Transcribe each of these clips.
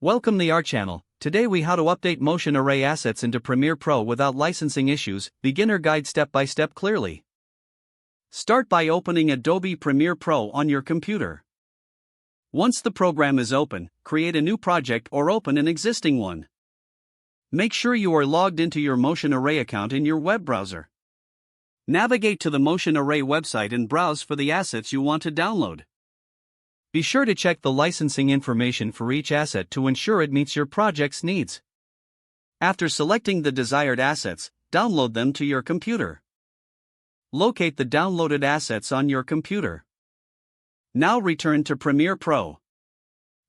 Welcome to our channel. Today we how to update motion array assets into Premiere Pro without licensing issues, beginner guide step by step clearly. Start by opening Adobe Premiere Pro on your computer. Once the program is open, create a new project or open an existing one. Make sure you are logged into your motion array account in your web browser. Navigate to the motion array website and browse for the assets you want to download. Be sure to check the licensing information for each asset to ensure it meets your project's needs. After selecting the desired assets, download them to your computer. Locate the downloaded assets on your computer. Now return to Premiere Pro.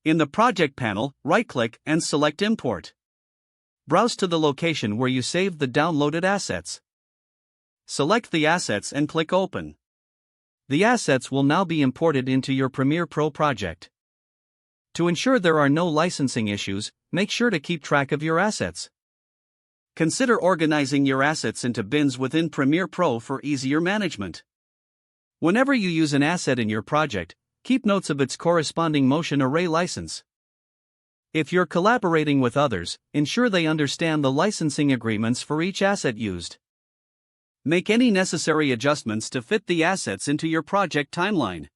In the Project panel, right-click and select Import. Browse to the location where you saved the downloaded assets. Select the assets and click Open. The assets will now be imported into your Premiere Pro project. To ensure there are no licensing issues, make sure to keep track of your assets. Consider organizing your assets into bins within Premiere Pro for easier management. Whenever you use an asset in your project, keep notes of its corresponding motion array license. If you're collaborating with others, ensure they understand the licensing agreements for each asset used. Make any necessary adjustments to fit the assets into your project timeline.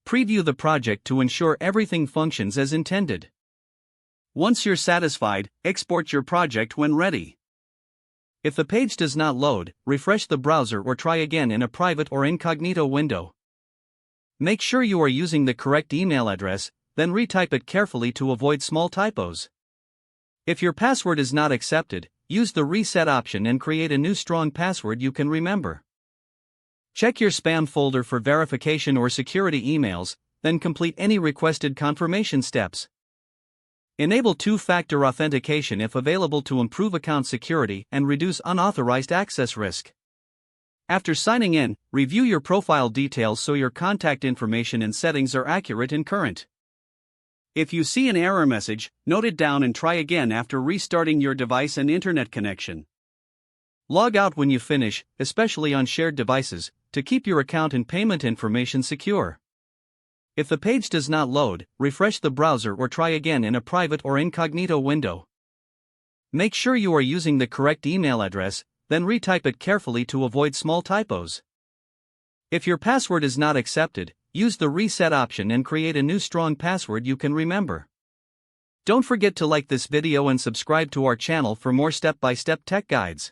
Preview the project to ensure everything functions as intended. Once you're satisfied, export your project when ready. If the page does not load, refresh the browser or try again in a private or incognito window. Make sure you are using the correct email address, then retype it carefully to avoid small typos. If your password is not accepted, use the reset option and create a new strong password you can remember. Check your spam folder for verification or security emails, then complete any requested confirmation steps. Enable two-factor authentication if available to improve account security and reduce unauthorized access risk. After signing in, review your profile details so your contact information and settings are accurate and current. If you see an error message, note it down and try again after restarting your device and internet connection. Log out when you finish, especially on shared devices, to keep your account and payment information secure. If the page does not load, refresh the browser or try again in a private or incognito window. Make sure you are using the correct email address, then retype it carefully to avoid small typos. If your password is not accepted, use the reset option and create a new strong password you can remember. Don't forget to like this video and subscribe to our channel for more step-by-step tech guides.